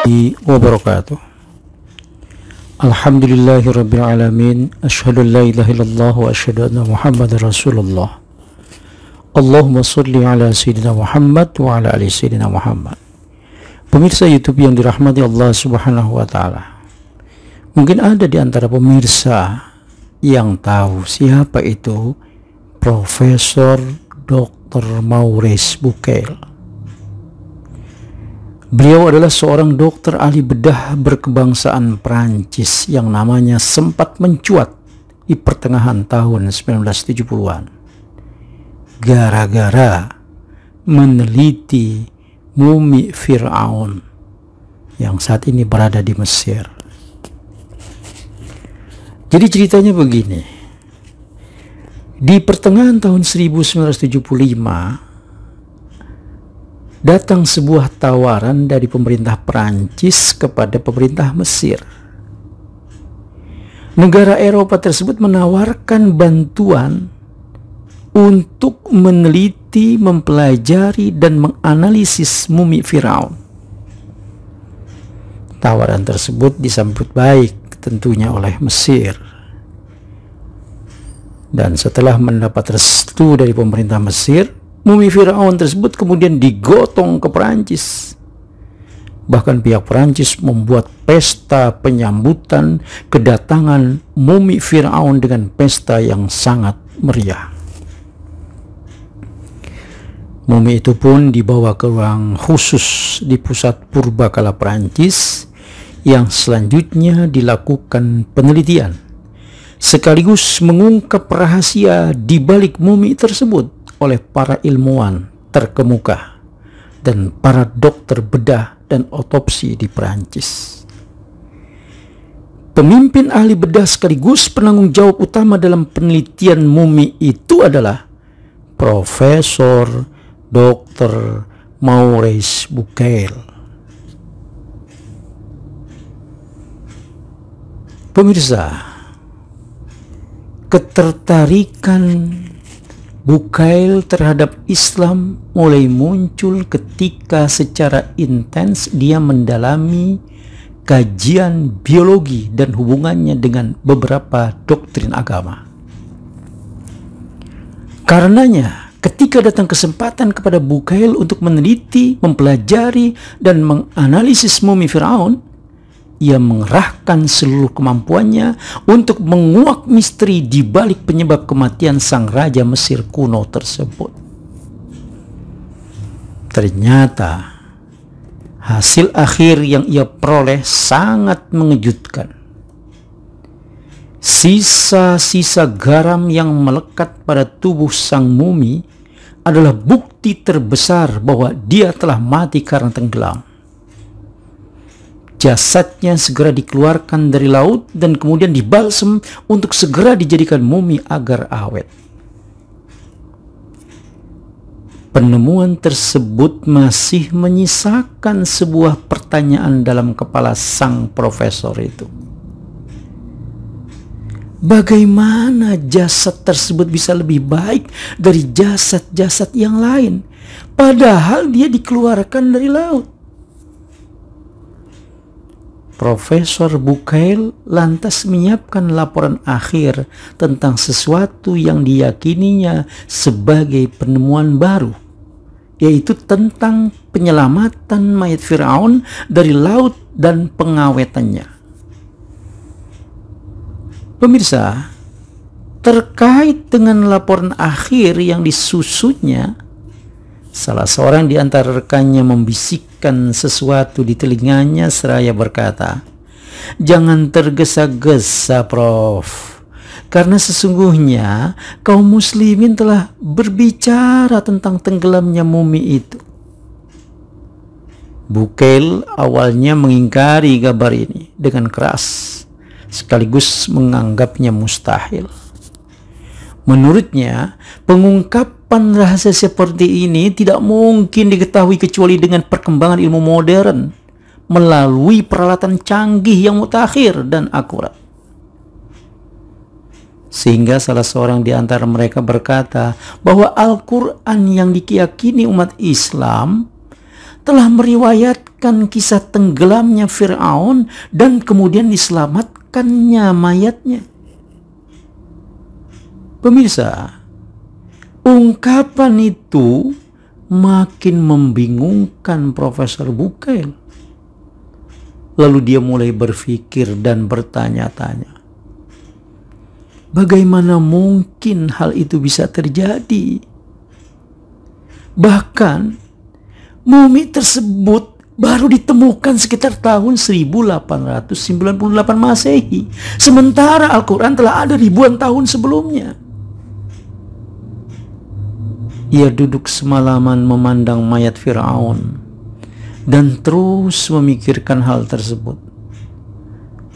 wabarakatuh. Alhamdulillahirabbil alamin, asyhadu an la ilaha illallah wa asyhadu anna Muhammadar Rasulullah. Allahumma shalli ala sayyidina Muhammad wa ala ali sayyidina Muhammad. Pemirsa YouTube yang dirahmati Allah Subhanahu wa taala. Mungkin ada di antara pemirsa yang tahu siapa itu Profesor Dr. Maurice Bucaille. Beliau adalah seorang dokter ahli bedah berkebangsaan Prancis yang namanya sempat mencuat di pertengahan tahun 1970-an gara-gara meneliti mumi Fir'aun yang saat ini berada di Mesir. Jadi ceritanya begini, di pertengahan tahun 1975 datang sebuah tawaran dari pemerintah Prancis kepada pemerintah Mesir. Negara Eropa tersebut menawarkan bantuan untuk meneliti, mempelajari, dan menganalisis mumi Firaun. Tawaran tersebut disambut baik tentunya oleh Mesir. Dan setelah mendapat restu dari pemerintah Mesir, mumi Firaun tersebut kemudian digotong ke Perancis. Bahkan pihak Perancis membuat pesta penyambutan kedatangan mumi Firaun dengan pesta yang sangat meriah. Mumi itu pun dibawa ke ruang khusus di pusat purbakala Perancis yang selanjutnya dilakukan penelitian sekaligus mengungkap rahasia di balik mumi tersebut oleh para ilmuwan terkemuka dan para dokter bedah dan otopsi di Perancis. Pemimpin ahli bedah sekaligus penanggung jawab utama dalam penelitian mumi itu adalah Profesor Dr. Maurice Bucaille. Pemirsa, ketertarikan Bucaille terhadap Islam mulai muncul ketika secara intens dia mendalami kajian biologi dan hubungannya dengan beberapa doktrin agama. Karenanya, ketika datang kesempatan kepada Bucaille untuk meneliti, mempelajari, dan menganalisis mumi Firaun, ia mengerahkan seluruh kemampuannya untuk menguak misteri di balik penyebab kematian sang raja Mesir kuno tersebut. Ternyata hasil akhir yang ia peroleh sangat mengejutkan. Sisa-sisa garam yang melekat pada tubuh sang mumi adalah bukti terbesar bahwa dia telah mati karena tenggelam. Jasadnya segera dikeluarkan dari laut dan kemudian dibalsem untuk segera dijadikan mumi agar awet. Penemuan tersebut masih menyisakan sebuah pertanyaan dalam kepala sang profesor itu. Bagaimana jasad tersebut bisa lebih baik dari jasad-jasad yang lain, padahal dia dikeluarkan dari laut? Profesor Bucaille lantas menyiapkan laporan akhir tentang sesuatu yang diyakininya sebagai penemuan baru, yaitu tentang penyelamatan mayat Firaun dari laut dan pengawetannya. Pemirsa, terkait dengan laporan akhir yang disusunnya, salah seorang di antara rekannya membisikkan sesuatu di telinganya seraya berkata, "Jangan tergesa-gesa, Prof. Karena sesungguhnya kaum muslimin telah berbicara tentang tenggelamnya mumi itu." Bucaille awalnya mengingkari kabar ini dengan keras, sekaligus menganggapnya mustahil. Menurutnya, pengungkapan rahasia seperti ini tidak mungkin diketahui kecuali dengan perkembangan ilmu modern melalui peralatan canggih yang mutakhir dan akurat. Sehingga salah seorang di antara mereka berkata bahwa Al-Quran yang diyakini umat Islam telah meriwayatkan kisah tenggelamnya Fir'aun dan kemudian diselamatkannya mayatnya. Pemirsa, ungkapan itu makin membingungkan Profesor Bukail. Lalu dia mulai berpikir dan bertanya-tanya, bagaimana mungkin hal itu bisa terjadi? Bahkan mumi tersebut baru ditemukan sekitar tahun 1898 Masehi, sementara Al-Quran telah ada ribuan tahun sebelumnya. Ia duduk semalaman memandang mayat Fir'aun dan terus memikirkan hal tersebut.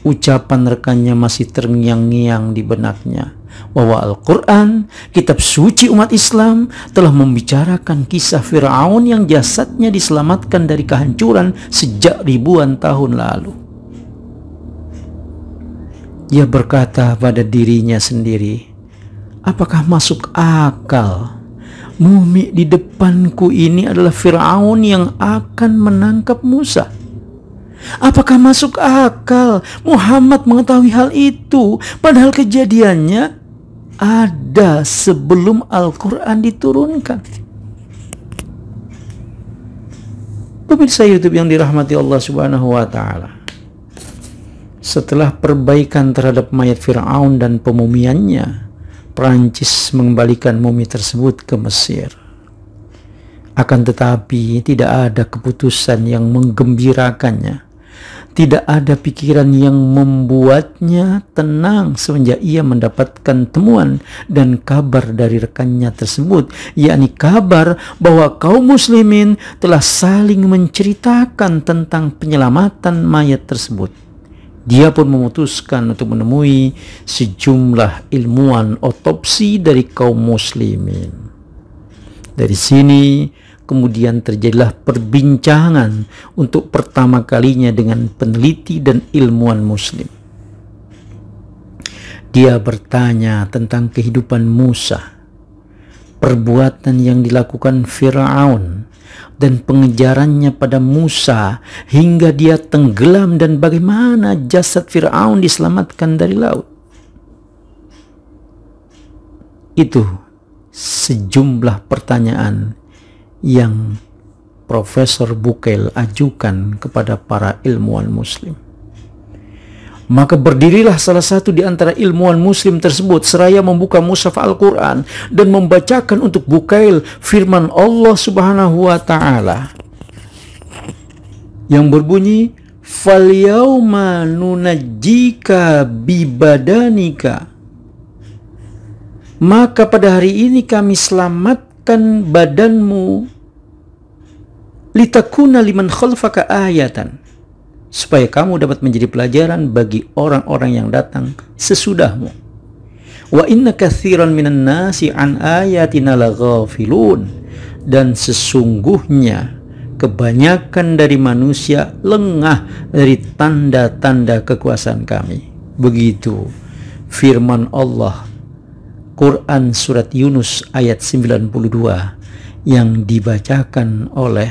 Ucapan rekannya masih terngiang-ngiang di benaknya bahwa Al-Quran, kitab suci umat Islam, telah membicarakan kisah Fir'aun yang jasadnya diselamatkan dari kehancuran sejak ribuan tahun lalu. Ia berkata pada dirinya sendiri, apakah masuk akal mumi di depanku ini adalah Fir'aun yang akan menangkap Musa? Apakah masuk akal Muhammad mengetahui hal itu, padahal kejadiannya ada sebelum Al-Quran diturunkan? Pemirsa YouTube yang dirahmati Allah Subhanahu wa Ta'ala, setelah perbaikan terhadap mayat Fir'aun dan pemumiannya, Prancis mengembalikan mumi tersebut ke Mesir. Akan tetapi tidak ada keputusan yang menggembirakannya. Tidak ada pikiran yang membuatnya tenang semenjak ia mendapatkan temuan dan kabar dari rekannya tersebut, yakni kabar bahwa kaum muslimin telah saling menceritakan tentang penyelamatan mayat tersebut. Dia pun memutuskan untuk menemui sejumlah ilmuwan otopsi dari kaum muslimin. Dari sini kemudian terjadilah perbincangan untuk pertama kalinya dengan peneliti dan ilmuwan muslim. Dia bertanya tentang kehidupan Musa, perbuatan yang dilakukan Fir'aun, dan pengejarannya pada Musa hingga dia tenggelam, dan bagaimana jasad Fir'aun diselamatkan dari laut. Itu sejumlah pertanyaan yang Profesor Bukail ajukan kepada para ilmuwan muslim. Maka berdirilah salah satu di antara ilmuwan muslim tersebut seraya membuka mushaf Al-Quran dan membacakan untuk Bukail firman Allah Subhanahu wa Ta'ala yang berbunyi, "Falyawma nunajjika bibadanika." Maka pada hari ini kami selamatkan badanmu, litakuna liman khalfaka ayatan, supaya kamu dapat menjadi pelajaran bagi orang-orang yang datang sesudahmu. Wa inna katsiran minan nasi an ayatina laghafilun, dan sesungguhnya kebanyakan dari manusia lengah dari tanda-tanda kekuasaan kami. Begitu firman Allah, Quran surat Yunus ayat 92 yang dibacakan oleh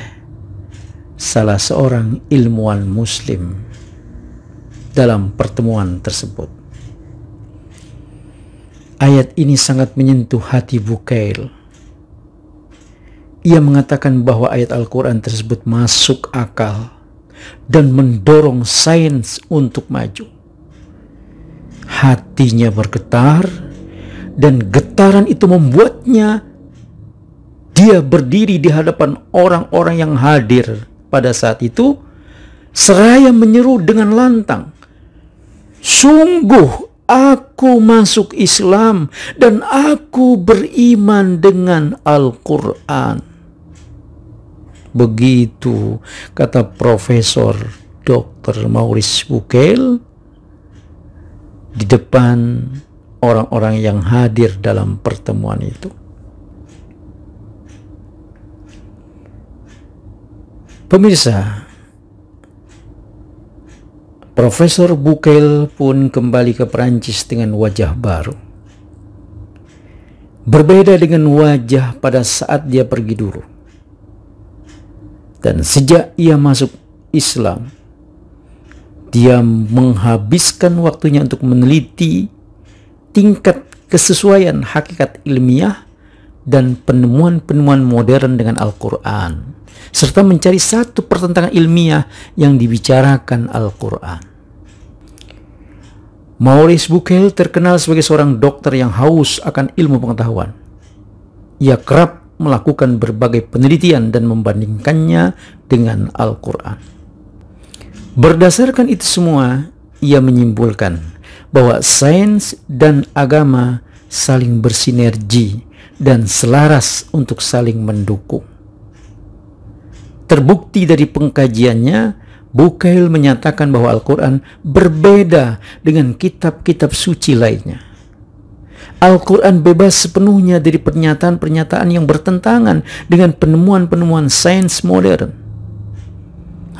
salah seorang ilmuwan muslim dalam pertemuan tersebut. Ayat ini sangat menyentuh hati Bukail. Ia mengatakan bahwa ayat Al-Quran tersebut masuk akal dan mendorong sains untuk maju. Hatinya bergetar, dan getaran itu membuatnya dia berdiri di hadapan orang-orang yang hadir pada saat itu, seraya menyeru dengan lantang, "Sungguh aku masuk Islam dan aku beriman dengan Al-Quran." Begitu kata Profesor Dr. Maurice Bukail di depan orang-orang yang hadir dalam pertemuan itu. Pemirsa, Profesor Bukail pun kembali ke Perancis dengan wajah baru. Berbeda dengan wajah pada saat dia pergi dulu. Dan sejak ia masuk Islam, dia menghabiskan waktunya untuk meneliti tingkat kesesuaian hakikat ilmiah dan penemuan-penemuan modern dengan Al-Quran, serta mencari satu pertentangan ilmiah yang dibicarakan Al-Quran. Maurice Bucaille terkenal sebagai seorang dokter yang haus akan ilmu pengetahuan. Ia kerap melakukan berbagai penelitian dan membandingkannya dengan Al-Quran. Berdasarkan itu semua, ia menyimpulkan bahwa sains dan agama saling bersinergi dan selaras untuk saling mendukung. Terbukti dari pengkajiannya, Bucaille menyatakan bahwa Al-Quran berbeda dengan kitab-kitab suci lainnya. Al-Quran bebas sepenuhnya dari pernyataan-pernyataan yang bertentangan dengan penemuan-penemuan sains modern.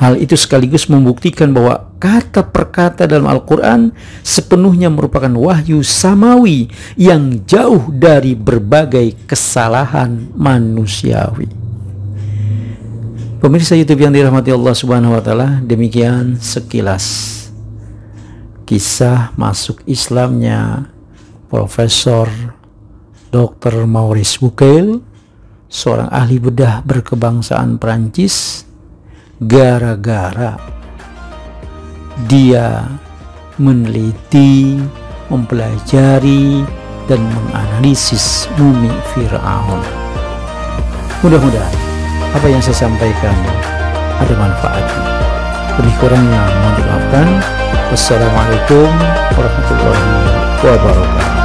Hal itu sekaligus membuktikan bahwa kata per kata dalam Al-Quran sepenuhnya merupakan wahyu samawi yang jauh dari berbagai kesalahan manusiawi. Pemirsa YouTube yang dirahmati Allah Subhanahu wa Ta'ala, demikian sekilas kisah masuk Islamnya Profesor Dr. Maurice Bucaille, seorang ahli bedah berkebangsaan Prancis, gara-gara dia meneliti, mempelajari, dan menganalisis mumi Fir'aun. Mudah-mudahan apa yang saya sampaikan ada manfaatnya. Lebih kurangnya mohon dimaafkan. Wassalamualaikum warahmatullahi wabarakatuh.